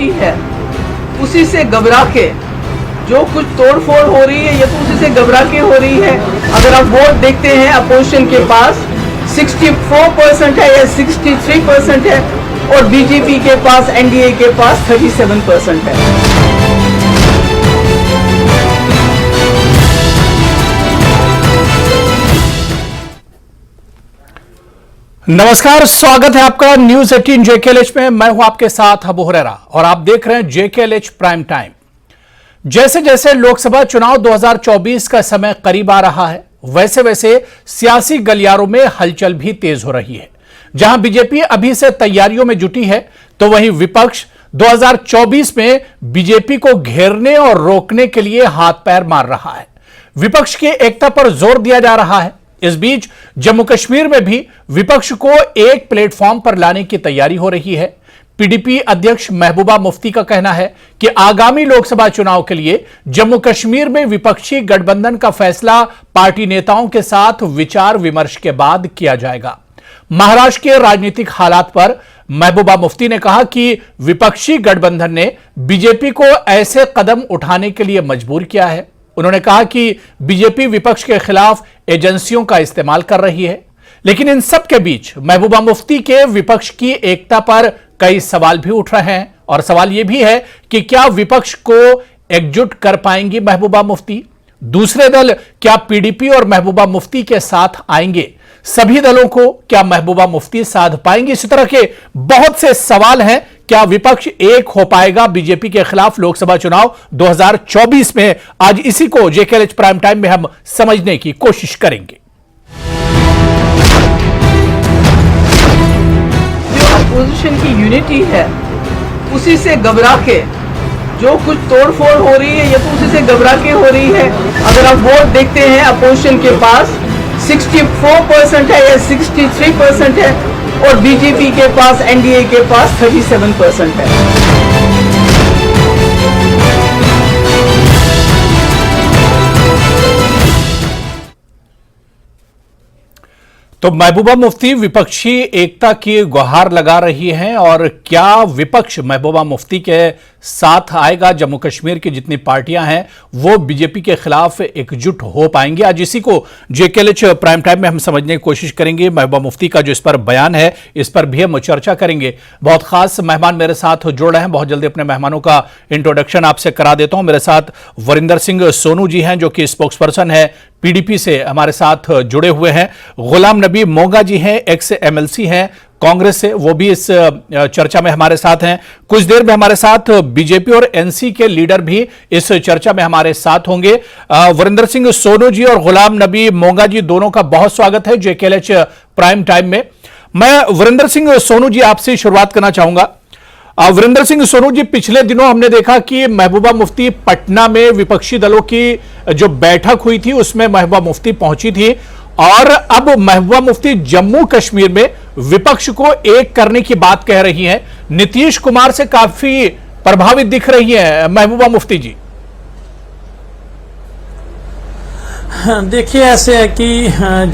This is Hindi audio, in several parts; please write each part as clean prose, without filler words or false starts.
यूनिटी है उसी से घबरा के जो कुछ तोड़फोड़ हो रही है ये तो उसी से घबरा के हो रही है। अगर आप वोट देखते हैं अपोजिशन के पास 64% है या 63% है और बीजेपी के पास एनडीए के पास 37% है। नमस्कार, स्वागत है आपका न्यूज 18 जेकेएलएच में। मैं हूं आपके साथ अबू हुरैरा और आप देख रहे हैं जेकेएलएच प्राइम टाइम। जैसे जैसे लोकसभा चुनाव 2024 का समय करीब आ रहा है वैसे वैसे सियासी गलियारों में हलचल भी तेज हो रही है। जहां बीजेपी अभी से तैयारियों में जुटी है तो वहीं विपक्ष 2024 में बीजेपी को घेरने और रोकने के लिए हाथ पैर मार रहा है। विपक्ष की एकता पर जोर दिया जा रहा है। इस बीच जम्मू कश्मीर में भी विपक्ष को एक प्लेटफॉर्म पर लाने की तैयारी हो रही है। पीडीपी अध्यक्ष महबूबा मुफ्ती का कहना है कि आगामी लोकसभा चुनाव के लिए जम्मू कश्मीर में विपक्षी गठबंधन का फैसला पार्टी नेताओं के साथ विचार विमर्श के बाद किया जाएगा। महाराष्ट्र के राजनीतिक हालात पर महबूबा मुफ्ती ने कहा कि विपक्षी गठबंधन ने बीजेपी को ऐसे कदम उठाने के लिए मजबूर किया है। उन्होंने कहा कि बीजेपी विपक्ष के खिलाफ एजेंसियों का इस्तेमाल कर रही है। लेकिन इन सब के बीच महबूबा मुफ्ती के विपक्ष की एकता पर कई सवाल भी उठ रहे हैं और सवाल यह भी है कि क्या विपक्ष को एकजुट कर पाएंगी महबूबा मुफ्ती? दूसरे दल क्या पीडीपी और महबूबा मुफ्ती के साथ आएंगे? सभी दलों को क्या महबूबा मुफ्ती साध पाएंगे? इसी तरह के बहुत से सवाल हैं। क्या विपक्ष एक हो पाएगा बीजेपी के खिलाफ लोकसभा चुनाव 2024 में? आज इसी को जेकेएलएच प्राइम टाइम में हम समझने की कोशिश करेंगे। जो अपोजिशन की यूनिटी है उसी से घबरा के जो कुछ तोड़फोड़ हो रही है ये तो उसी से घबरा के हो रही है। अगर आप वोट देखते हैं अपोजिशन के पास 64% है या 63% है और बीजेपी के पास एनडीए के पास 37% है। तो महबूबा मुफ्ती विपक्षी एकता की गुहार लगा रही हैं और क्या विपक्ष महबूबा मुफ्ती के साथ आएगा? जम्मू कश्मीर की जितनी पार्टियां हैं वो बीजेपी के खिलाफ एकजुट हो पाएंगे? आज इसी को जेकेएलएच प्राइम टाइम में हम समझने की कोशिश करेंगे। महबूबा मुफ्ती का जो इस पर बयान है इस पर भी हम चर्चा करेंगे। बहुत खास मेहमान मेरे साथ जुड़ रहे हैं। बहुत जल्दी अपने मेहमानों का इंट्रोडक्शन आपसे करा देता हूं। मेरे साथ वरिंदर सिंह सोनू जी हैं जो कि स्पोक्स पर्सन है पीडीपी से हमारे साथ जुड़े हुए हैं। गुलाम नबी मोंगा जी हैं, एक्स एमएलसी हैं कांग्रेस से, वो भी इस चर्चा में हमारे साथ हैं। कुछ देर में हमारे साथ बीजेपी और एनसी के लीडर भी इस चर्चा में हमारे साथ होंगे। वरिंदर सिंह सोनू जी और गुलाम नबी मोंगा जी दोनों का बहुत स्वागत है जेकेएलएच प्राइम टाइम में। मैं वरिंदर सिंह सोनू जी आपसे शुरुआत करना चाहूंगा। वरिंदर सिंह सोनू जी, पिछले दिनों हमने देखा कि महबूबा मुफ्ती पटना में विपक्षी दलों की जो बैठक हुई थी उसमें महबूबा मुफ्ती पहुंची थी और अब महबूबा मुफ्ती जम्मू कश्मीर में विपक्ष को एक करने की बात कह रही हैं। नीतीश कुमार से काफी प्रभावित दिख रही है महबूबा मुफ्ती जी। देखिए, ऐसे है कि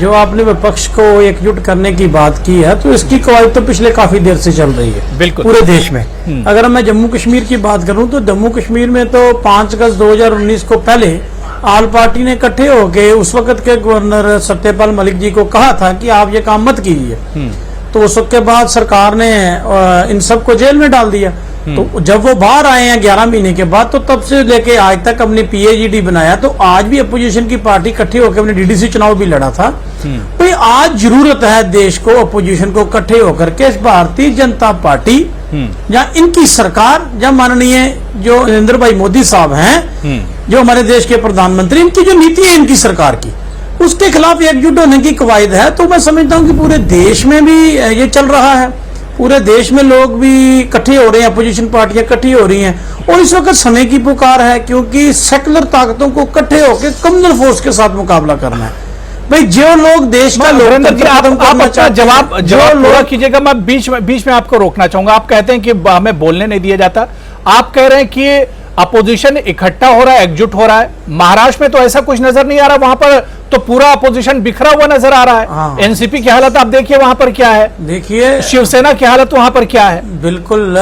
जो आपने विपक्ष को एकजुट करने की बात की है तो इसकी कवायद तो पिछले काफी देर से चल रही है बिल्कुल पूरे देश में। अगर मैं जम्मू कश्मीर की बात करूं तो जम्मू कश्मीर में तो 5 अगस्त 2019 को पहले आल पार्टी ने इकट्ठे होकर उस वक्त के गवर्नर सत्यपाल मलिक जी को कहा था कि आप ये काम मत कीजिए। तो उस वक्त के बाद सरकार ने इन सबको जेल में डाल दिया। तो जब वो बाहर आए हैं 11 महीने के बाद तो तब से लेके आज तक अपने पीएजीडी बनाया। तो आज भी अपोजिशन की पार्टी इकट्ठी होकर अपने डीडीसी चुनाव भी लड़ा था। तो आज जरूरत है देश को, अपोजिशन को इकट्ठे होकर के भारतीय जनता पार्टी या इनकी सरकार या माननीय जो नरेंद्र भाई मोदी साहब हैं जो हमारे देश के प्रधानमंत्री, इनकी जो नीति है इनकी सरकार की, उसके खिलाफ एकजुट होने की कवायद है। तो मैं समझता हूँ कि पूरे देश में भी ये चल रहा है। पूरे देश में लोग भी इकट्ठे हो रहे हैं, अपोजिशन पार्टियां इकट्ठी हो रही हैं और इस वक्त समय की पुकार है क्योंकि सेकुलर ताकतों को इकट्ठे होकर कम्युनल फोर्स के साथ मुकाबला करना है। भाई जो लोग देश का जवाब पूरा कीजिएगा। मैं बीच में आपको रोकना चाहूंगा। आप कहते हैं कि हमें बोलने नहीं दिया जाता। आप कह रहे हैं कि अपोजिशन इकट्ठा हो रहा है, एकजुट हो रहा है। महाराष्ट्र में तो ऐसा कुछ नजर नहीं आ रहा। वहां पर तो पूरा अपोजिशन बिखरा हुआ नजर आ रहा है। हाँ। एनसीपी की हालत आप देखिए वहां पर क्या है, देखिए शिवसेना की हालत वहां पर क्या है। बिल्कुल,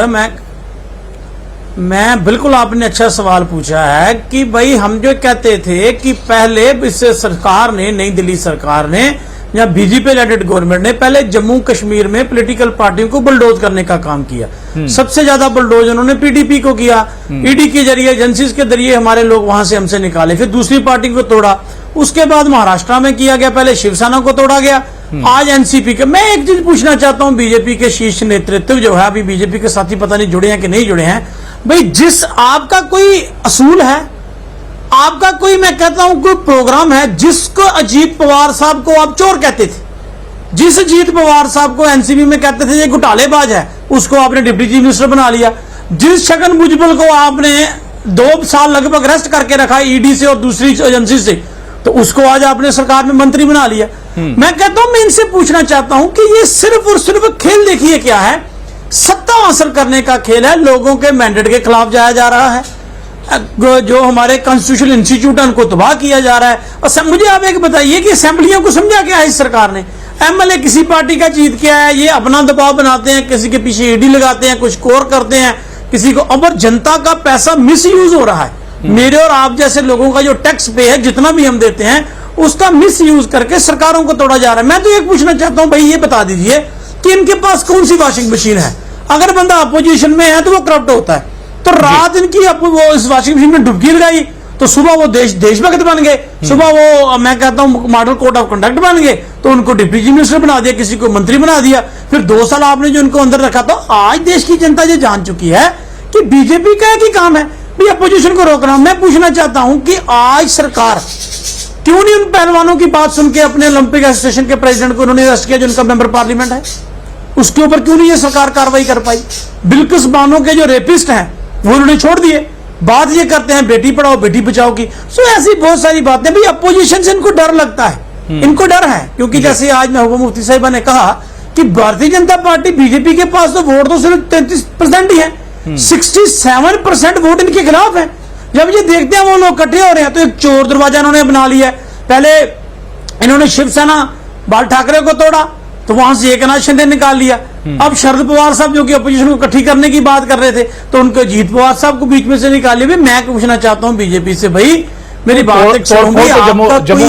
मैं बिल्कुल, आपने अच्छा सवाल पूछा है कि भाई हम जो कहते थे कि पहले इस सरकार ने, नई दिल्ली सरकार ने या बीजेपी लेडेड गवर्नमेंट ने पहले जम्मू कश्मीर में पॉलिटिकल पार्टियों को बुलडोज करने का काम किया। सबसे ज्यादा बुलडोज उन्होंने पीडीपी को किया, ईडी के जरिए, एजेंसीज के जरिए हमारे लोग वहां से हमसे निकाले, फिर दूसरी पार्टी को तोड़ा, उसके बाद महाराष्ट्र में किया गया, पहले शिवसेना को तोड़ा गया, आज एनसीपी के। मैं एक चीज पूछना चाहता हूं, बीजेपी के शीर्ष नेतृत्व जो है, अभी बीजेपी के साथी पता नहीं जुड़े हैं कि नहीं जुड़े हैं, भाई जिस आपका कोई असूल है, आपका कोई, मैं कहता हूं कोई प्रोग्राम है, जिसको अजीत पवार साहब को आप चोर कहते थे, जिस अजीत पवार साहब को एनसीबी में कहते थे ये घोटालेबाज है, उसको आपने डिप्टी चीफ मिनिस्टर बना लिया। जिस छगन भुजबल को आपने 2 साल लगभग अरेस्ट करके रखा ईडी से और दूसरी एजेंसी से, तो उसको आज आपने सरकार में मंत्री बना लिया। मैं कहता हूं, मैं इनसे पूछना चाहता हूं कि ये सिर्फ और सिर्फ खेल देखिए क्या है, सत्ता हासिल करने का खेल है, लोगों के मैंडेट के खिलाफ जाया जा रहा है, जो हमारे कॉन्स्टिट्यूशनल इंस्टीट्यूट है उनको तबाह किया जा रहा है। और मुझे आप एक बताइए कि असेंबलियों को समझा क्या है इस सरकार ने? एमएलए किसी पार्टी का जीत के आया, ये अपना दबाव बनाते हैं, किसी के पीछे ईडी लगाते हैं, कुछ कोर करते हैं, किसी को, और जनता का पैसा मिसयूज हो रहा है। मेरे और आप जैसे लोगों का जो टैक्स पे है, जितना भी हम देते हैं, उसका मिसयूज करके सरकारों को तोड़ा जा रहा है। मैं तो एक पूछना चाहता हूं, भाई ये बता दीजिए कि इनके पास कौन सी वॉशिंग मशीन है? अगर बंदा अपोजिशन में है तो वो करप्ट होता है, तो रात इनकी वो इस वॉशिंग मशीन में डुबकी लगाई तो सुबह वो देशभक्त बन गए, सुबह वो, मैं कहता हूं, मॉडल कोड ऑफ कंडक्ट बन गए, तो उनको डिप्टी चीफ मिनिस्टर बना दिया, किसी को मंत्री बना दिया, फिर 2 साल आपने जो उनको अंदर रखा। तो आज देश की जनता ये जान चुकी है कि बीजेपी का एक ही काम है भी अपोजिशन को रोकना। मैं पूछना चाहता हूं कि आज सरकार क्यों नहीं उन पहलवानों की बात सुन के अपने ओलंपिक एसोसिएशन के प्रेसिडेंट को उन्होंने अरेस्ट किया, जो उनका मेंबर पार्लियामेंट है, उसके ऊपर क्यों नहीं ये सरकार कार्रवाई कर पाई? बिल्किस बानो के जो रेपिस्ट हैं वो उन्होंने छोड़ दिए, बात ये करते हैं बेटी पढ़ाओ बेटी बचाओ की। सो ऐसी बहुत सारी बातें, भाई अपोजिशन से इनको डर लगता है, इनको डर है, क्योंकि जैसे आज महबूबा मुफ्ती साहिबा ने कहा कि भारतीय जनता पार्टी, बीजेपी के पास तो वोट तो सिर्फ 33% ही है, 67% वोट इनके खिलाफ है। जब ये देखते हैं वो लोग इकट्ठे हो रहे हैं, तो एक चोर दरवाजा इन्होंने बना लिया है। पहले इन्होंने शिवसेना बाल ठाकरे को तोड़ा, तो वहां से एकनाथ शिंदे निकाल लिया। अब शरद पवार साहब जो कि अपोजिशन को इकट्ठी करने की बात कर रहे थे, तो उनको अजीत पवार साहब को बीच में से निकाल लिया। मैं पूछना चाहता हूं बीजेपी से, भाई मेरी बात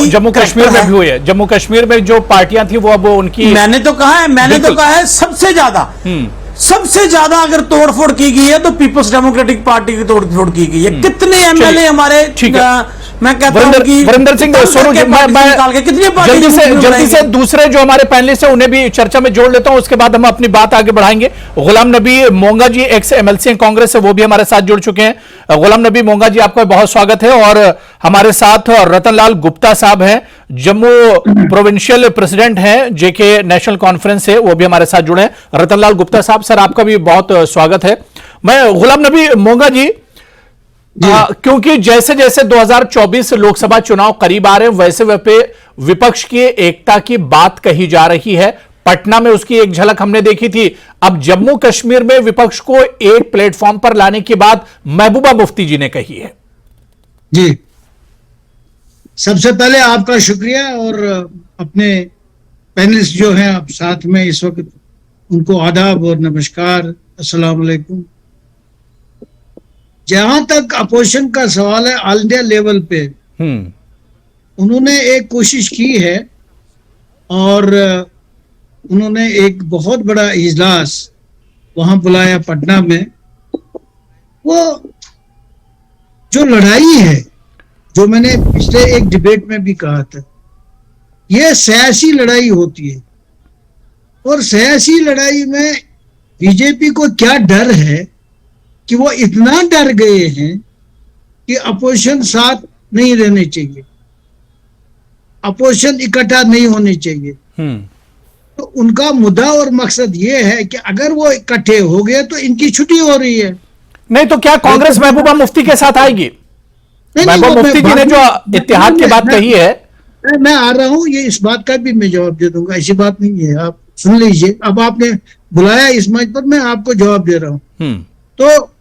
जम्मू कश्मीर में भी हुई है, जम्मू कश्मीर में जो पार्टियां थी वो अब उनकी, मैंने तो कहा है सबसे ज्यादा अगर तोड़फोड़ की गई है तो पीपल्स डेमोक्रेटिक पार्टी की तोड़फोड़ की गई है। कितने एमएलए हमारे, मैं कहता हूं कि वरिंदर सिंह सोनू, जल्दी से दूसरे जो हमारे पैनलिस्ट हैं उन्हें भी चर्चा में जोड़ लेता हूं, उसके बाद हम अपनी बात आगे बढ़ाएंगे। गुलाम नबी मोंगा जी, एक्स एमएलसी कांग्रेस से, वो भी हमारे साथ जुड़ चुके हैं। गुलाम नबी मोंगा जी, आपका बहुत स्वागत है। और हमारे साथ रतनलाल गुप्ता साहब हैं, जम्मू प्रोविंशियल प्रेसिडेंट हैं जेके नेशनल कॉन्फ्रेंस से, वो भी हमारे साथ जुड़े हैं। रतनलाल गुप्ता साहब, सर आपका भी बहुत स्वागत है। मैं गुलाम नबी मोंगा जी, क्योंकि जैसे जैसे 2024 लोकसभा चुनाव करीब आ रहे हैं, वैसे वैसे विपक्ष की एकता की बात कही जा रही है। पटना में उसकी एक झलक हमने देखी थी। अब जम्मू कश्मीर में विपक्ष को एक प्लेटफॉर्म पर लाने की बात महबूबा मुफ्ती जी ने कही है। जी, सबसे पहले आपका शुक्रिया, और अपने पैनलिस्ट जो हैं आप साथ में इस वक्त, उनको आदाब और नमस्कार, अस्सलाम वालेकुम। जहां तक अपोजिशन का सवाल है, ऑल इंडिया लेवल पे उन्होंने एक कोशिश की है, और उन्होंने एक बहुत बड़ा इजलास वहां बुलाया पटना में। वो जो लड़ाई है, जो मैंने पिछले एक डिबेट में भी कहा था, ये सियासी लड़ाई होती है, और सियासी लड़ाई में बीजेपी को क्या डर है कि वो इतना डर गए हैं कि अपोजिशन साथ नहीं रहने चाहिए, अपोजिशन इकट्ठा नहीं होने चाहिए। तो उनका मुद्दा और मकसद ये है कि अगर वो इकट्ठे हो गए तो इनकी छुट्टी हो रही है। नहीं तो क्या कांग्रेस महबूबा मुफ्ती के साथ आएगी? महबूबा मुफ्ती जी ने जो इत्तेहाद की बात कही है, मैं आ रहा हूं, ये इस बात का भी मैं जवाब दे दूंगा, ऐसी बात नहीं है, आप सुन लीजिए। अब आपने बुलाया इस मंच पर, मैं आपको जवाब दे रहा हूं। तो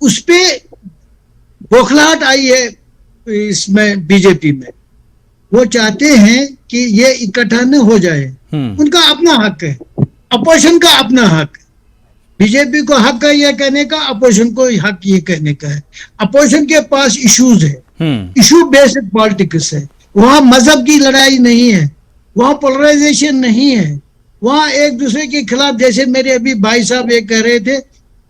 उस पे बौखलाहट आई है इसमें, बीजेपी में। वो चाहते हैं कि ये इकट्ठा न हो जाए, उनका अपना हक है, अपोजिशन का अपना हक है। बीजेपी को हक है ये कहने का, अपोजिशन को हक ये कहने का है। अपोजिशन के पास इश्यूज है, इशू बेस्ड पॉलिटिक्स है। वहां मजहब की लड़ाई नहीं है, वहां पोलराइजेशन नहीं है, वहां एक दूसरे के खिलाफ, जैसे मेरे अभी भाई साहब ये कह रहे थे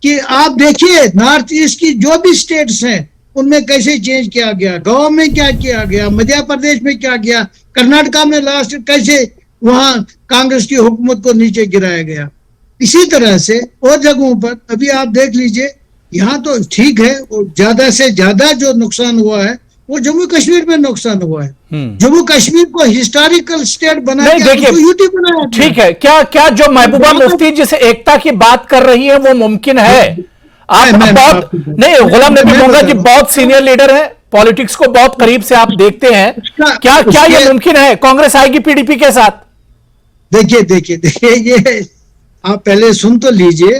कि आप देखिए नॉर्थ ईस्ट की जो भी स्टेट्स हैं उनमें कैसे चेंज किया गया, गोवा में क्या किया गया, मध्य प्रदेश में क्या किया, कर्नाटका में लास्ट कैसे वहां कांग्रेस की हुकूमत को नीचे गिराया गया। इसी तरह से और जगहों पर अभी आप देख लीजिए, यहाँ तो ठीक है, वो ज्यादा से ज्यादा जो नुकसान हुआ है वो जम्मू कश्मीर में नुकसान हुआ है। जम्मू कश्मीर को हिस्टोरिकल स्टेट बना के यूटी बनाया। ठीक है, क्या जो महबूबा मुफ्ती जिस एकता की बात कर रही है वो मुमकिन है? आप बहुत नहीं, गुलाम नबी मोंगा जी बहुत सीनियर लीडर है, पॉलिटिक्स को बहुत करीब से आप देखते हैं, क्या ये मुमकिन है? कांग्रेस आएगी पीडीपी के साथ? देखिए ये आप पहले सुन तो लीजिए।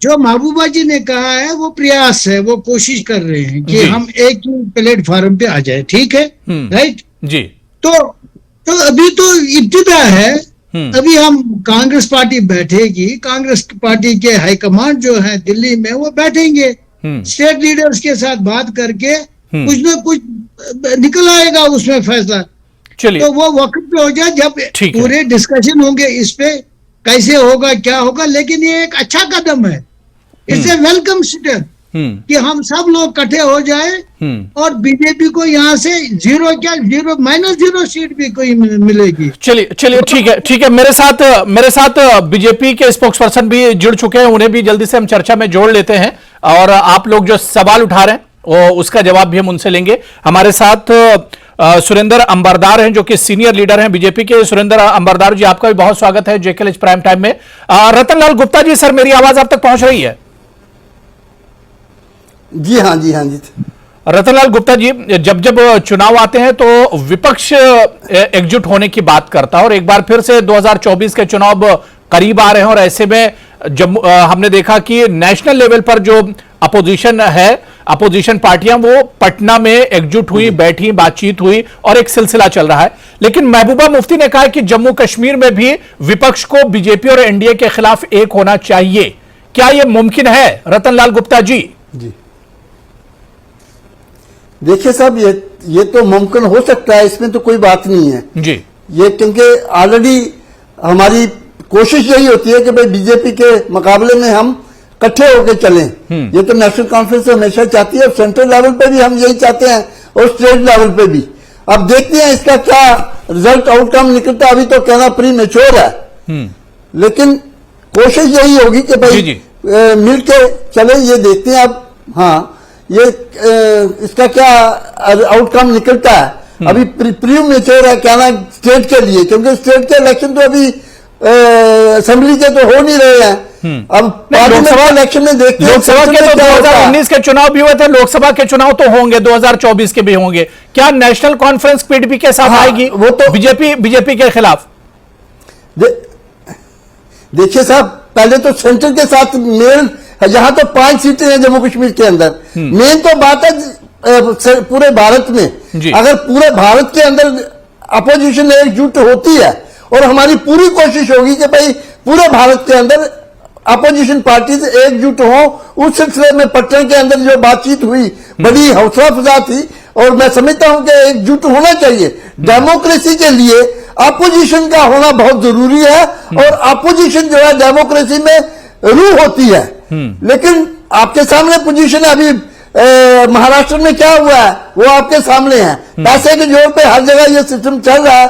जो महबूबा जी ने कहा है वो प्रयास है, वो कोशिश कर रहे हैं कि हम एक ही प्लेटफॉर्म पे आ जाए, ठीक है, राइट जी। तो अभी तो इब्तिदा है, अभी हम कांग्रेस पार्टी बैठेगी, कांग्रेस पार्टी के हाईकमांड जो है दिल्ली में वो बैठेंगे, स्टेट लीडर्स के साथ बात करके कुछ ना कुछ निकल आएगा उसमें फैसला। चलिए, तो वो वक्त पे हो जाए जब पूरे डिस्कशन होंगे इस पे कैसे होगा क्या होगा। लेकिन ये एक अच्छा कदम है, इट्स ए वेलकम स्टेप कि हम सब लोग इकट्ठे हो जाए और बीजेपी को यहाँ से -0 सीट भी कोई मिलेगी। चलिए ठीक है। मेरे साथ बीजेपी के स्पोक्स पर्सन भी जुड़ चुके हैं, उन्हें भी जल्दी से हम चर्चा में जोड़ लेते हैं और आप लोग जो सवाल उठा रहे हैं वो उसका जवाब भी हम उनसे लेंगे। हमारे साथ सुरेंद्र अंबरदार हैं जो कि सीनियर लीडर हैं बीजेपी के। सुरेंद्र अंबरदार जी, आपका भी बहुत स्वागत है जेकेएलएच प्राइम टाइम में। रतनलाल गुप्ता जी, सर मेरी आवाज आप तक पहुंच रही है? जी हाँ जी। रतनलाल गुप्ता जी, जब चुनाव आते हैं तो विपक्ष एकजुट होने की बात करता है और एक बार फिर से 2024 के चुनाव करीब आ रहे हैं और ऐसे में हमने देखा कि नेशनल लेवल पर जो अपोजिशन है, अपोजिशन पार्टियां वो पटना में एकजुट हुई, बैठी, बातचीत हुई और एक सिलसिला चल रहा है। लेकिन महबूबा मुफ्ती ने कहा कि जम्मू कश्मीर में भी विपक्ष को बीजेपी और एनडीए के खिलाफ एक होना चाहिए। क्या यह मुमकिन है रतनलाल गुप्ता जी? जी देखिए साहब, ये तो मुमकिन हो सकता है, इसमें तो कोई बात नहीं है जी। ये क्योंकि ऑलरेडी हमारी कोशिश यही होती है कि भाई बीजेपी के मुकाबले में हम इकट्ठे होकर चलें। ये तो नेशनल कॉन्फ्रेंस हमेशा चाहती है और सेंट्रल लेवल पे भी हम यही चाहते हैं और स्टेट लेवल पे भी। अब देखते हैं इसका क्या रिजल्ट आउटकम निकलता है, अभी तो कहना प्री मैच्योर है, लेकिन कोशिश यही होगी कि भाई मिल के चले। ये देखते हैं अब, हाँ ये इसका क्या आउटकम निकलता है। अभी प्री मैच्योर है कहना स्टेट के लिए, क्योंकि स्टेट के इलेक्शन तो अभी असेंबली के तो हो नहीं रहे हैं। अब लोकसभा इलेक्शन में देखते हैं, लोकसभा के तो 2019 के चुनाव भी हुए थे, लोकसभा के चुनाव तो होंगे, 2024 के भी होंगे। क्या नेशनल कॉन्फ्रेंस पीडीपी के साथ आएगी? वो तो बीजेपी के खिलाफ देखिए साहब, पहले तो सेंटर के साथ मेल, यहाँ तो 5 सीटें हैं जम्मू कश्मीर के अंदर। मेन तो बात है पूरे भारत में, अगर पूरे भारत के अंदर अपोजिशन एकजुट होती है और हमारी पूरी कोशिश होगी कि भाई पूरे भारत के अंदर अपोजिशन पार्टीज एकजुट हो। उस सिलसिले में पटना के अंदर जो बातचीत हुई बड़ी हौसला अफजा थी और मैं समझता हूं कि एकजुट होना चाहिए। डेमोक्रेसी के लिए अपोजिशन का होना बहुत जरूरी है और अपोजिशन जो है डेमोक्रेसी में रूह होती है। लेकिन आपके सामने पोजीशन अभी महाराष्ट्र में क्या हुआ है वो आपके सामने है। पैसे के जोर पे हर जगह ये सिस्टम चल रहा है,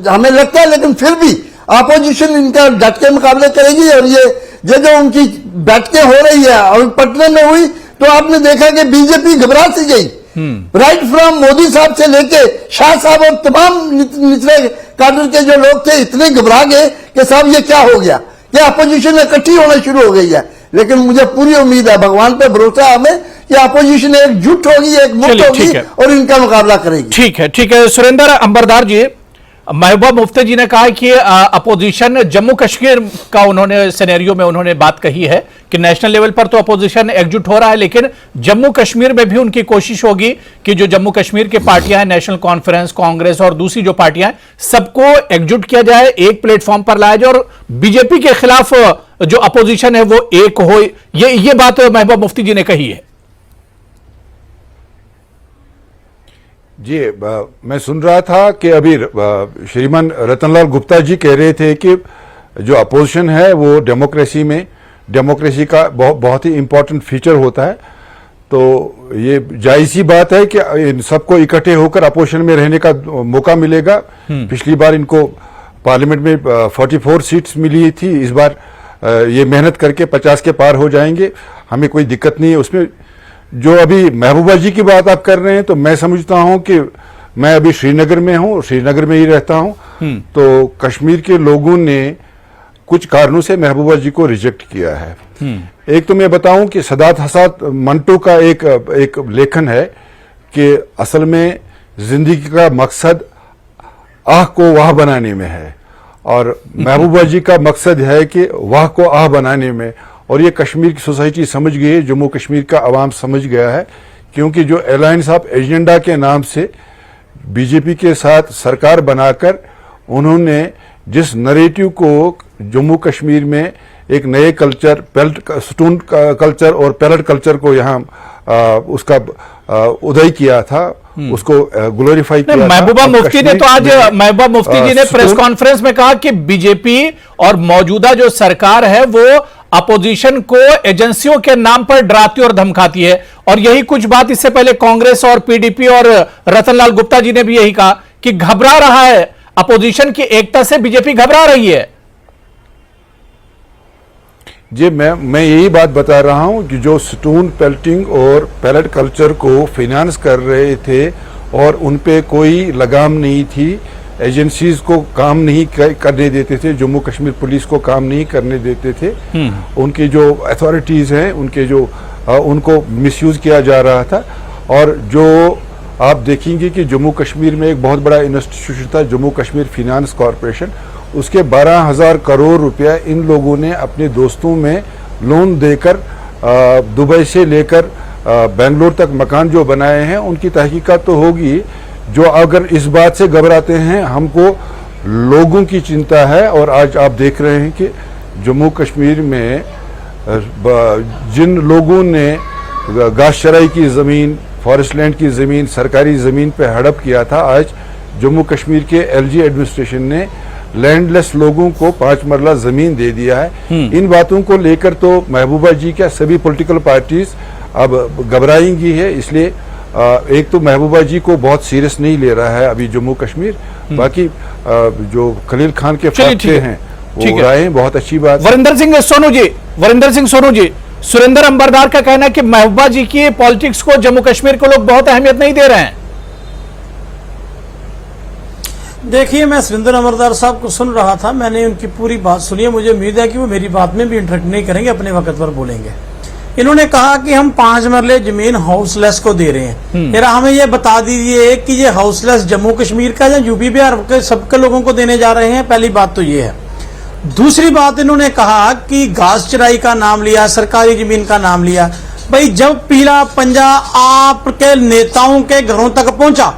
हमें लगता है, लेकिन फिर भी अपोजिशन इनका डट के मुकाबले करेगी। और ये जो उनकी बैठकें हो रही है और पटना में हुई तो आपने देखा कि बीजेपी घबरा सी गई। राइट फ्रॉम मोदी साहब से लेके शाह साहब और तमाम निचले काडर के जो लोग थे इतने घबरा गए कि साहब ये क्या हो गया, ये अपोजिशन इकट्ठी होना शुरू हो गई है। लेकिन मुझे पूरी उम्मीद है, भगवान पे भरोसा है हमें कि अपोजिशन एकजुट होगी, एक मुक्त होगी और इनका मुकाबला करेगी। ठीक है। सुरेंद्र अंबरदार जी, महबूबा मुफ्ती जी ने कहा कि अपोजिशन जम्मू कश्मीर का उन्होंने सिनेरियो में उन्होंने बात कही है कि नेशनल लेवल पर तो अपोजिशन एकजुट हो रहा है, लेकिन जम्मू कश्मीर में भी उनकी कोशिश होगी कि जो जम्मू कश्मीर की पार्टियां हैं, नेशनल कॉन्फ्रेंस, कांग्रेस और दूसरी जो पार्टियां हैं, सबको एकजुट किया जाए, एक प्लेटफॉर्म पर लाया जाए और बीजेपी के खिलाफ जो अपोजिशन है वो एक हो, ये बात महबूबा मुफ्ती जी ने कही है। जी, मैं सुन रहा था कि अभी श्रीमान रतनलाल गुप्ता जी कह रहे थे कि जो अपोजिशन है वो डेमोक्रेसी का बहुत ही इंपॉर्टेंट फीचर होता है। तो ये जायज सी बात है कि इन सबको इकट्ठे होकर अपोजिशन में रहने का मौका मिलेगा। पिछली बार इनको पार्लियामेंट में 44 सीट्स मिली थी, इस बार ये मेहनत करके 50 के पार हो जाएंगे, हमें कोई दिक्कत नहीं है उसमें। जो अभी महबूबा जी की बात आप कर रहे हैं, तो मैं समझता हूं कि मैं अभी श्रीनगर में हूं, श्रीनगर में ही रहता हूं, तो कश्मीर के लोगों ने कुछ कारणों से महबूबा जी को रिजेक्ट किया है। एक तो मैं बताऊं कि सदात हसन मंटो का एक लेखन है कि असल में जिंदगी का मकसद आह को वाह बनाने में है, और महबूबा जी का मकसद है कि वाह को आह बनाने में। और ये कश्मीर की सोसाइटी समझ गई है, जम्मू कश्मीर का अवाम समझ गया है, क्योंकि जो अलायंस ऑफ एजेंडा के नाम से बीजेपी के साथ सरकार बनाकर उन्होंने जिस नरेटिव को जम्मू कश्मीर में एक नए कल्चर, स्टून कल्चर और पैलेट कल्चर को यहाँ उसका उदय किया था, उसको ग्लोरीफाई किया। महबूबा मुफ्ती ने तो आज महबूबा मुफ्ती जी ने प्रेस कॉन्फ्रेंस में कहा कि बीजेपी और मौजूदा जो सरकार है वो अपोजिशन को एजेंसियों के नाम पर डराती और धमकाती है, और यही कुछ बात इससे पहले कांग्रेस और पीडीपी और रतनलाल गुप्ता जी ने भी यही कहा कि घबरा रहा है, अपोजिशन की एकता से बीजेपी घबरा रही है। जी, मैं यही बात बता रहा हूं कि जो स्टोन पेल्टिंग और पैलेट कल्चर को फाइनेंस कर रहे थे और उन पे कोई लगाम नहीं थी, एजेंसीज को काम नहीं करने देते थे, जम्मू कश्मीर पुलिस को काम नहीं करने देते थे, उनकी जो अथॉरिटीज हैं उनको मिसयूज किया जा रहा था। और जो आप देखेंगे कि जम्मू कश्मीर में एक बहुत बड़ा इंस्टीट्यूशन था, जम्मू कश्मीर फाइनेंस कॉरपोरेशन, उसके 12,000 करोड़ रुपया इन लोगों ने अपने दोस्तों में लोन देकर दुबई से लेकर बेंगलोर तक मकान जो बनाए हैं, उनकी तहकीकात तो होगी। जो अगर इस बात से घबराते हैं, हमको लोगों की चिंता है। और आज आप देख रहे हैं कि जम्मू कश्मीर में जिन लोगों ने घास चराई की ज़मीन, फॉरेस्ट लैंड की ज़मीन, सरकारी ज़मीन पे हड़प किया था, आज जम्मू कश्मीर के एलजी एडमिनिस्ट्रेशन ने लैंडलेस लोगों को 5 मरला ज़मीन दे दिया है। इन बातों को लेकर तो महबूबा जी क्या सभी पॉलिटिकल पार्टीज अब घबराएंगी है। इसलिए एक तो महबूबा जी को बहुत सीरियस नहीं ले रहा है अभी जम्मू कश्मीर, बाकी जो खलील खान के फैसले हैं वो हो रहे हैं, बहुत अच्छी बात। वरिंदर सिंह सोनू जी, सुरेंद्र अंबरदार का कहना है कि महबूबा जी की पॉलिटिक्स को जम्मू कश्मीर को लोग बहुत अहमियत नहीं दे रहे हैं। देखिए, मैं सुरेंद्र अंबरदार साहब को सुन रहा था, मैंने उनकी पूरी बात सुनी है। मुझे उम्मीद है कि वो मेरी बात में भी इंटरेक्ट नहीं करेंगे, अपने वक्त पर बोलेंगे। इन्होंने कहा कि हम 5 मरले जमीन हाउसलेस को दे रहे हैं। फिर हमें ये बता दीजिए कि ये हाउसलेस जम्मू कश्मीर का या यूपी बिहार के सबके लोगों को देने जा रहे हैं। पहली बात तो ये है। दूसरी बात, इन्होंने कहा कि घास चराई का नाम लिया, सरकारी जमीन का नाम लिया। भाई, जब पीला पंजा आपके नेताओं के घरों तक पहुंचा,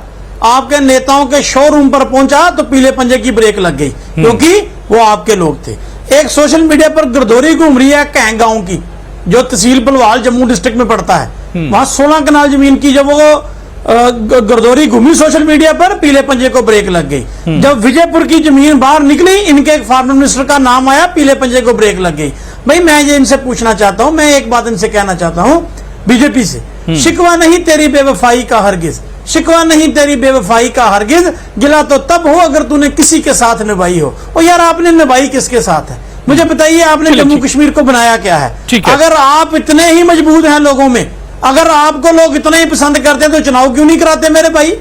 आपके नेताओं के शोरूम पर पहुंचा, तो पीले पंजे की ब्रेक लग गई, क्योंकि वो आपके लोग थे। एक सोशल मीडिया पर गिरदौरी घूम रही है कैंग गांव की, जो तहसील बलवाल जम्मू डिस्ट्रिक्ट में पड़ता है। वहां 16 कनाल जमीन की जब वो गिरदौरी घूमी सोशल मीडिया पर, पीले पंजे को ब्रेक लग गई। जब विजयपुर की जमीन बाहर निकली, इनके एक फार्मर मिनिस्टर का नाम आया, पीले पंजे को ब्रेक लग गई। भाई, मैं ये इनसे पूछना चाहता हूं, मैं एक बात इनसे कहना चाहता हूं बीजेपी से, शिकवा नहीं तेरी बेवफाई का हरगिज, शिकवा नहीं तेरी बेवफाई का हरगिज, गिला तो तब हो अगर तूने किसी के साथ निभाई हो। और यार, आपने निभाई किसके साथ है? मुझे बताइए, आपने जम्मू कश्मीर को बनाया क्या है? अगर आप इतने ही मजबूत हैं लोगों में, अगर आपको लोग इतना ही पसंद करते हैं, तो चुनाव क्यों नहीं कराते मेरे भाई?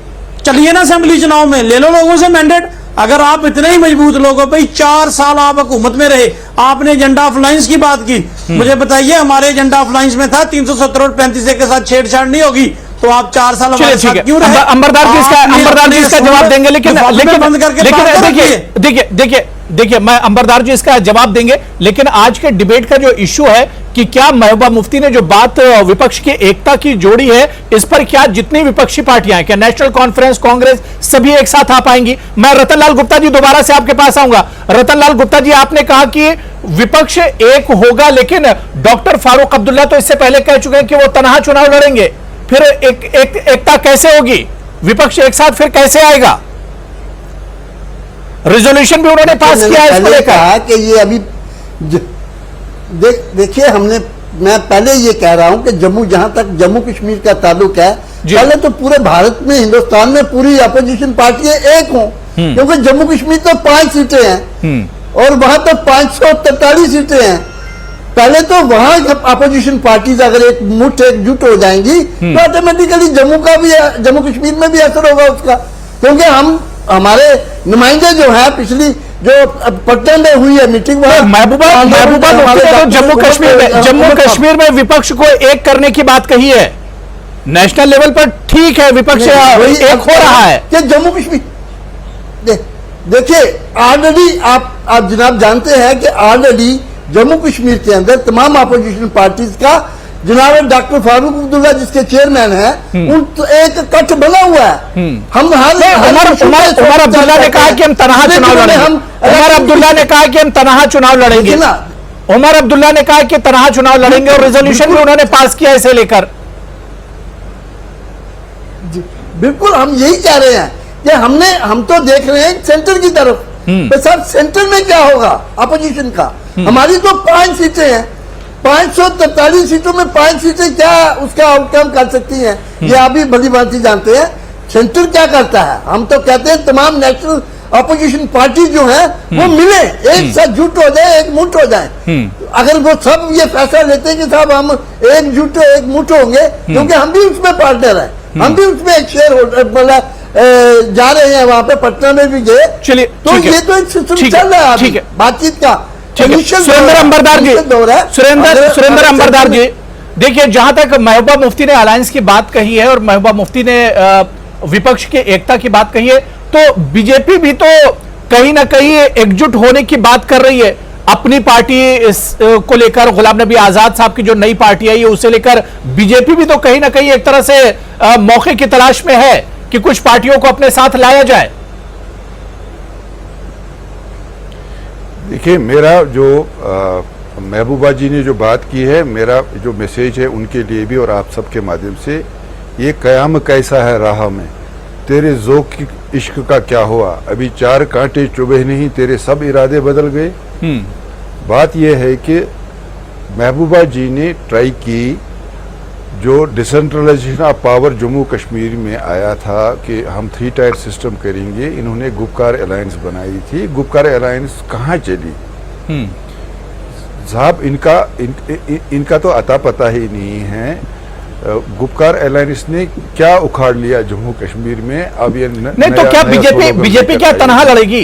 चलिए ना असेंबली चुनाव में, ले लो लोगों से मैंडेट। अगर आप इतने ही मजबूत लोग हो, भाई 4 साल आप हुकूमत में रहे, आपने एजेंडा ऑफ अलायंस की बात की, मुझे बताइए हमारे एजेंडा ऑफ अलायंस में था 370 और 35 के साथ छेड़छाड़ नहीं होगी, तो आप 4 साल हमारे साथ क्यों रहे? अंबरदार जी इसका जवाब देंगे, लेकिन बंद करके देखिए मैं अंबरदार जी इसका जवाब देंगे, लेकिन आज के डिबेट का जो इश्यू है कि क्या महबूबा मुफ्ती ने जो बात विपक्ष की एकता की जोड़ी है, इस पर क्या जितनी विपक्षी पार्टियां हैं, क्या नेशनल कॉन्फ्रेंस, कांग्रेस सभी एक साथ आ पाएंगी? मैं रतनलाल गुप्ता जी दोबारा से आपके पास आऊंगा। रतनलाल गुप्ता जी, आपने कहा कि विपक्ष एक होगा, लेकिन डॉक्टर फारूक अब्दुल्ला तो इससे पहले कह चुके हैं कि वो तनहा चुनाव लड़ेंगे, फिर एकता कैसे होगी? विपक्ष एक साथ फिर कैसे आएगा? रिजोल्यूशन भी उन्होंने पास किया है इसको लेकर। कहा कि ये अभी देखिए, मैं पहले ये कह रहा हूं कि जहां तक जम्मू कश्मीर का ताल्लुक है, पहले तो पूरे भारत में, हिंदुस्तान में पूरी अपोजिशन पार्टियां एक हों, क्योंकि जम्मू कश्मीर तो 5 सीटें हैं और वहां तो 543 सीटें हैं। पहले तो वहां अपोजिशन पार्टीज अगर एकजुट हो जाएंगी तो ऑटोमेटिकली जम्मू कश्मीर में भी असर होगा उसका, क्योंकि हमारे नुमाइंदे जो है, पिछली जो पटना में हुई है मीटिंग, महबूबा तो जम्मू कश्मीर में विपक्ष को एक करने की बात कही है। नेशनल लेवल पर ठीक है, विपक्ष एक हो रहा है कि जम्मू कश्मीर देखिए, ऑलरेडी आप जनाब जानते हैं कि ऑलरेडी जम्मू कश्मीर के अंदर तमाम अपोजिशन पार्टीज का जनाब डॉक्टर फारूक अब्दुल्ला जिसके चेयरमैन हैं, उन तो एक कट बना हुआ है। हम उमर अब्दुल्ला ने कहा कि हम तनहा चुनाव लड़ेंगे। उमर अब्दुल्ला ने कहा कि हम तनहा चुनाव लड़ेंगे। उमर अब्दुल्ला ने कहा कि तनहा चुनाव लड़ेंगे और रिजोल्यूशन भी उन्होंने पास किया इसे लेकर। बिल्कुल, हम यही कह रहे हैं कि हम तो देख रहे हैं सेंटर की तरफ, तो सर सेंटर में क्या होगा अपोजिशन का? हमारी तो 5 सीटें हैं, 543 सीटों में 5 सीटें क्या उसका आउटकम कर सकती हैं, ये आप भी भली भांति जानते हैं। सेंटर क्या करता है? हम तो कहते हैं तमाम नेशनल अपोजिशन पार्टी जो है वो मिले, एक साथ जुट हो जाए, एक मुठ हो जाए। अगर वो सब ये फैसला लेते हैं कि साहब हम एक मुठ होंगे, क्योंकि हम भी उसमें पार्टनर हैं, हम भी उसमें एक शेयर होल्डर मतलब जा रहे हैं, वहां पे पटना में भी गए। चलिए, तो ये तो एक सिस्टम चल रहा है, ठीक है, बातचीत का। सुरेंद्र अंबरदार जी, सुरेंद्र अंबरदार जी, देखिए, जहां तक महबूबा मुफ्ती ने अलायंस की बात कही है और महबूबा मुफ्ती ने विपक्ष की एकता की बात कही है, तो बीजेपी भी तो कहीं ना कहीं एकजुट होने की बात कर रही है अपनी पार्टी को लेकर। गुलाम नबी आजाद साहब की जो नई पार्टी आई है उसे लेकर बीजेपी भी तो कहीं ना कहीं एक तरह से मौके की तलाश में है कि कुछ पार्टियों को अपने साथ लाया जाए। देखिए, मेरा जो महबूबा जी ने जो बात की है, मेरा जो मैसेज है उनके लिए भी और आप सबके माध्यम से, ये कयाम कैसा है राह में, तेरे ज़ौक़ की इश्क का क्या हुआ, अभी 4 कांटे चुभे नहीं, तेरे सब इरादे बदल गए। बात यह है कि महबूबा जी ने ट्राई की, जो decentralization of power Jammu Kashmir में आया था कि हम 3 टायर सिस्टम करेंगे, इन्होंने गुपकार अलायंस बनाई थी। गुपकार अलायंस कहाँ चली साहब? इनका तो अता पता ही नहीं है। गुपकार अलायंस ने क्या उखाड़ लिया जम्मू कश्मीर में? अब ये नहीं तो क्या बीजेपी क्या तनहा लड़ेगी?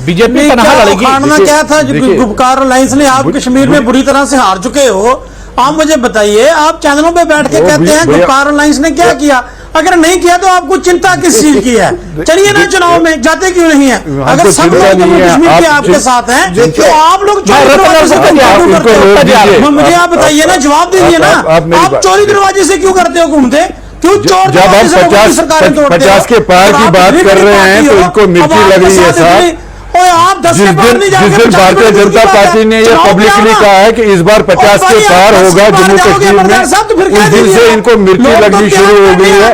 बीजेपी तनहा लड़ेगी? उखाड़ना क्या था? गुपकार अलायंस ने, आप कश्मीर में बुरी तरह से हार चुके हो, आप मुझे बताइए, आप चैनलों पे बैठ के कहते हैं गुपकार अलायंस ने क्या किया? अगर नहीं किया तो आपको चिंता किस चीज की है? चलिए ना चुनाव में, जाते क्यों नहीं है? अगर सब लोग जम्मू कश्मीर के आपके साथ हैं तो आप लोग चोरी दरवाजे से क्यों? मुझे आप बताइए ना, जवाब दीजिए ना, आप चोरी दरवाजे से क्यों करते हो घूमते? क्यों चोर? जब हम 50 के पार की बात कर रहे हैं तो इनको मिर्ची लग रही है साहब। आप जिस दिन भारतीय जनता पार्टी ने यह पब्लिकली कहा है कि इस बार 50 के पार होगा जम्मू कश्मीर में, उस दिन से इनको मिर्ची लगनी शुरू हो गई है।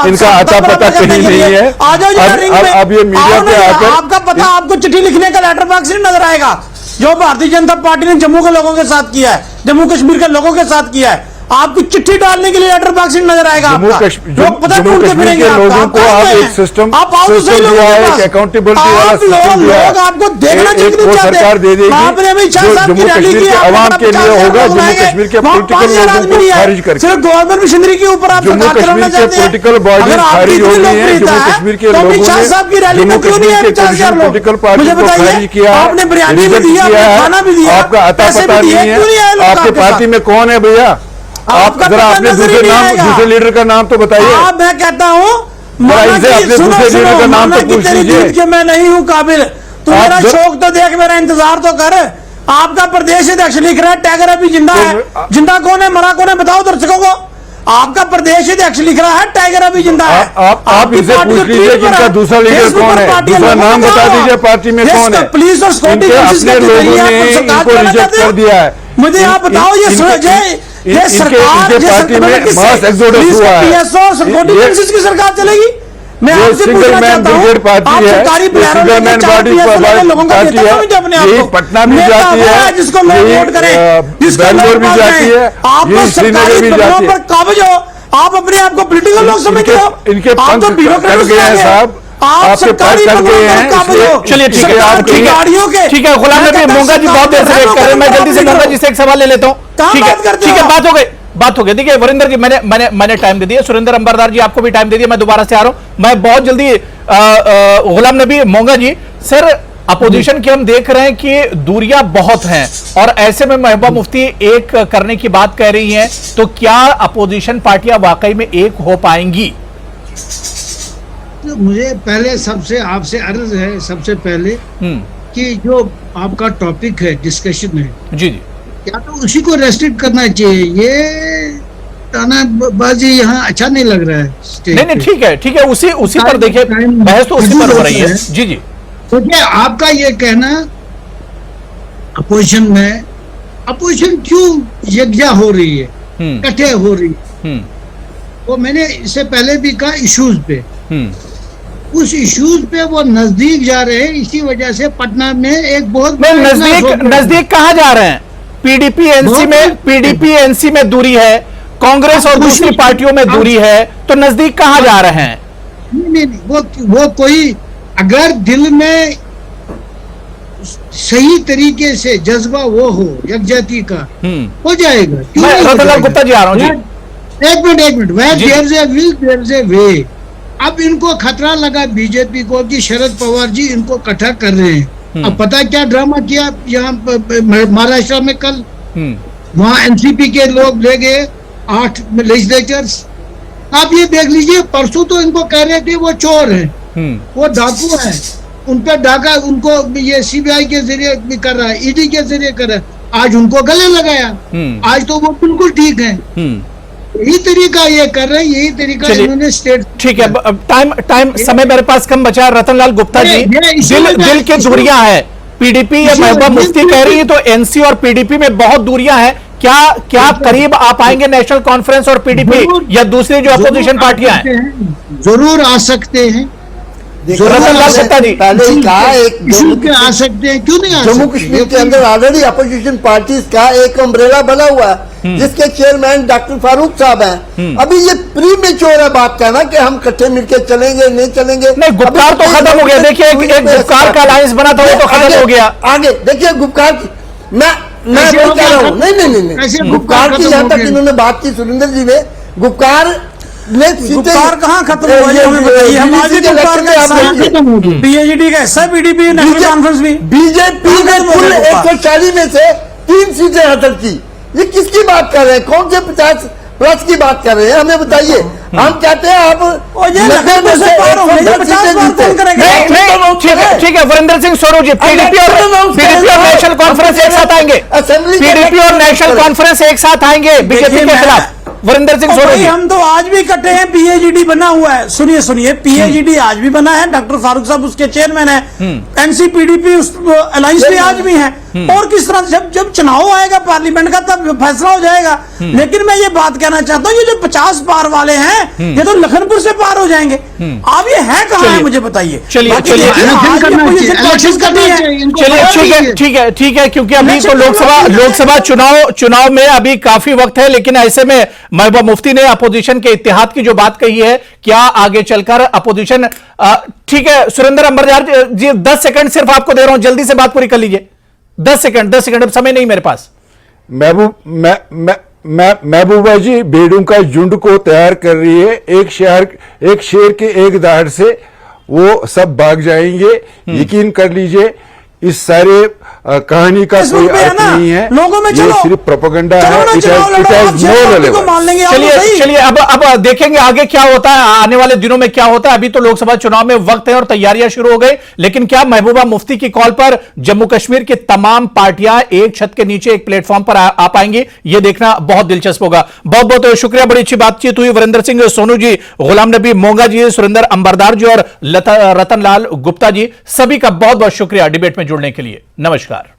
इनका आता पता कहीं नहीं है। अब ये मीडिया पे आकर आपका पता, आपको चिट्ठी लिखने का लेटर बॉक्स नहीं नजर आएगा जो भारतीय जनता पार्टी ने जम्मू के लोगों के साथ किया है, जम्मू कश्मीर के लोगों के साथ किया है। आपकी चिट्ठी डालने के लिए लेटर बॉक्स नहीं नजर आएगा आपका। लोग पता ढूंढते फिरेंगे लोगों को आप एक सिस्टम दिया है, एक अकाउंटेबिलिटी वाला सिस्टम दिया है, आपको देखना चाहिए वो सरकार दे देगी जो जम्मू कश्मीर के अवाम के लिए होगा। जम्मू कश्मीर के पोलिटिकल लोगों को खारिज करके, सिर्फ गवर्नमेंट मशीनरी के ऊपर आप जम्मू कश्मीर के पोलिटिकल बॉडीज खारिज हो गई है। जम्मू कश्मीर के लोगों ने जम्मू कश्मीर के पोलिटिकल पार्टी को खारिज किया, आपने बिरयानी भी दिया, खाना भी दिया, आपका आता पता नहीं है। आपके पार्टी में कौन है भैया? आप जरा अपने दूसरे लीडर का नाम तो बताइए। मैं कहता हूँ अपने दूसरे लीडर का नाम तो पूछ लीजिए। मैं नहीं हूँ काबिल, तू मेरा शौक तो देख, मेरा इंतजार तो कर। आपका प्रदेश अध्यक्ष लिख रहा है टाइगर अभी जिंदा है। जिंदा कौन है, मरा कौन है, बताओ दर्शकों को। आपका प्रदेश अध्यक्ष लिख रहा है टाइगर अभी जिंदा है। आप इनसे पूछ लीजिए कि इनका दूसरा लीडर कौन है, दूसरा नाम बता दीजिए पार्टी में कौन है। पुलिस और सिक्योरिटी अपने लोगों ने इनको रिजेक्ट कर दिया है। मुझे आप बताओ, ये सरकार पार्टी में मास एक्सोडस हुआ है, की सरकार चलेगी? मैं आपसे पूछना चाहता हूं, आप सरकारी प्लेयरों में 4 लोगों का देता है अपने आप को, पटना भी जाती है, जिसको लोग वोट करें, जिसको बैंगलोर भी जाती है, आपको सरकारी पदों पर काबिज हो, आप अपने आप को पॉलिटिकल लोग समझते हो। इनके आप तो ब्यूरोक्रेट हैं साहब, आप सरकारी पदों पर काबिज हो। चलिए ठीक है, आप गाड़ियों के ठीक है। गुलाम नबी मोंगा जी बहुत देर से वेट कर रहे हैं, मैं जल्दी से मोंगा जी से एक सवाल ले लेता हूँ। ठीक है, बात हो गई। देखिए वरिंदर जी, मैंने टाइम दे दिया। सुरेंद्र अंबरदार जी आपको भी टाइम दे दिया, मैं दोबारा से आ रहा हूं। मैं बहुत जल्दी गुलाम नबी मोंगा जी, सर अपोजिशन की हम देख रहे हैं कि दूरियां बहुत हैं और ऐसे में महबूबा मुफ्ती एक करने की बात कह रही हैं, तो क्या अपोजिशन पार्टियां वाकई में एक हो पाएंगी? तो मुझे पहले सबसे आपसे अर्ज है, सबसे पहले कि जो आपका टॉपिक है, डिस्कशन है, जी जी, क्या तो उसी को रेस्ट्रिक्ट करना चाहिए। ये तानाबाजी यहाँ अच्छा नहीं लग रहा है। नहीं ठीक है, उसी पर देखिए, बहस तो उसी पर हो रही है। जी जी, देखिए आपका ये कहना अपोजिशन में, अपोजिशन क्यों यकजा हो रही है, इकट्ठे हो रही है, वो मैंने इससे पहले भी कहा, इश्यूज पे, उस इश्यूज पे वो नजदीक जा रहे हैं। इसी वजह से पटना में एक बहुत नजदीक कहाँ जा रहे हैं? पीडीपी एनसी में दूरी है, कांग्रेस और दूसरी पार्टियों में दूरी है, तो नजदीक कहाँ जा रहे हैं? नहीं, वो कोई अगर दिल में सही तरीके से जज्बा वो हो यकजहती का, हो जाएगा। मैं रतनलाल गुप्ता जी आ रहा हूँ जी। एक मिनट, वह there is a will, there is a way. अब इनको खतरा लगा बीजेपी को कि शरद पवार जी इनको इकट्ठा कर रहे हैं। अब पता क्या ड्रामा किया यहाँ महाराष्ट्र में कल, वहां एनसीपी के लोग ले गए 8 लेजिस्लेचर्स। आप ये देख लीजिए, परसों तो इनको कह रहे थे वो चोर हैं, वो डाकू हैं, उन पर डाका उनको ये सीबीआई के जरिए भी कर रहा है, ईडी के जरिए कर रहा है। आज उनको गले लगाया, आज तो वो बिल्कुल ठीक है। यही तरीका ये कर रहे हैं, यही तरीका इन्होंने स्टेट। ठीक है, टाइम समय मेरे पास कम बचा है। रतनलाल गुप्ता जी, दिल की दूरियां है, पीडीपी या महबूबा मुफ्ती कह रही है, तो एनसी और पीडीपी में बहुत दूरियां हैं। क्या करीब आ पाएंगे नेशनल कॉन्फ्रेंस और पीडीपी या दूसरी जो अपोजिशन पार्टियां हैं? जरूर आ सकते हैं, रतनलाल गुप्ता जी पहले ही कहा, एक आ सकते हैं, क्यों नहीं आ जम्मू सकते? कश्मीर के अंदर ऑलरेडी अपोजिशन पार्टीज का एक अम्ब्रेला बना हुआ है, जिसके चेयरमैन डॉक्टर फारूक साहब हैं। अभी ये प्री मेच्योर है बात कहना कि हम इकट्ठे मिलकर चलेंगे, नहीं चलेंगे। नहीं, गुप्कार तो खत्म हो गया। देखिए एक गुप्कार का अलायंस बना था, वो तो खत्म हो गया। आगे देखिए गुप्कार, मैं बोल कह रहा हूँ, नहीं, गुप्कार की जहां तक इन्होंने बात की सुरेंद्र जी ने, गुप्कार कहाँ खत्म हुआ है हमें बताइए। हम आज पीएचडी का हिस्सा बीडीपी नेशनल कॉन्फ्रेंस भी, बीजेपी ने कुल 140 में से 3 सीटें हासिल की। ये किसकी बात कर रहे हैं? कौन से 50+ की बात कर रहे हैं? हमें बताइए। हम कहते हैं आप ठीक है, वरिंदर सिंह सोनू जी, पीडीपी और नेशनल कॉन्फ्रेंस एक साथ आएंगे, पीडीपी और नेशनल कॉन्फ्रेंस एक साथ आएंगे बीजेपी के खिलाफ। वरिंदर सिंह सोनू जी, हम तो आज भी इकट्ठे हैं, पीएचडी बना हुआ है। सुनिए, पीएचडी आज भी बना है, डॉक्टर फारूक साहब उसके चेयरमैन है, एनसीपीडीपी अलायंस भी आज भी है। और किस तरह जब चुनाव आएगा पार्लियामेंट का तब फैसला हो जाएगा। लेकिन मैं ये बात कहना चाहता हूँ, ये जो 50 पार वाले हैं, ये तो लखनपुर से पार हो जाएंगे। आप ये है कहाँ है मुझे बताइए। चलिए ठीक है, क्योंकि अभी तो लोकसभा चुनाव में अभी काफी वक्त है। लेकिन ऐसे में महबूबा मुफ्ती ने अपोजिशन के इत्तेहाद की जो बात कही है, क्या आगे चलकर अपोजिशन, ठीक है सुरेंद्र अंबरदार जी 10 सेकंड सिर्फ आपको दे रहा हूं, जल्दी से बात पूरी कर लीजिए। 10 सेकंड, अब समय नहीं मेरे पास। महबूबा जी भेड़ों का झुंड को तैयार कर रही है। एक शेर के एक दहाड़ से वो सब भाग जाएंगे। यकीन कर लीजिए इस सारे कहानी का कोई अर्थ नहीं है। लोगों में ये सिर्फ प्रोपेगेंडा है। It has no relevance. चलिए अब देखेंगे आगे क्या होता है, आने वाले दिनों में क्या होता है। अभी तो लोकसभा चुनाव में वक्त है और तैयारियां शुरू हो गई, लेकिन क्या महबूबा मुफ्ती की कॉल पर जम्मू कश्मीर की तमाम पार्टियां एक छत के नीचे एक प्लेटफॉर्म पर आ पाएंगी, यह देखना बहुत दिलचस्प होगा। बहुत बहुत शुक्रिया, बड़ी अच्छी बातचीत हुई। वीरेंद्र सिंह सोनू जी, गुलाम नबी मोंगा जी, सुरेंद्र अंबरदार जी और रतनलाल गुप्ता जी, सभी का बहुत बहुत शुक्रिया डिबेट में जुड़ने के लिए। नमस्कार।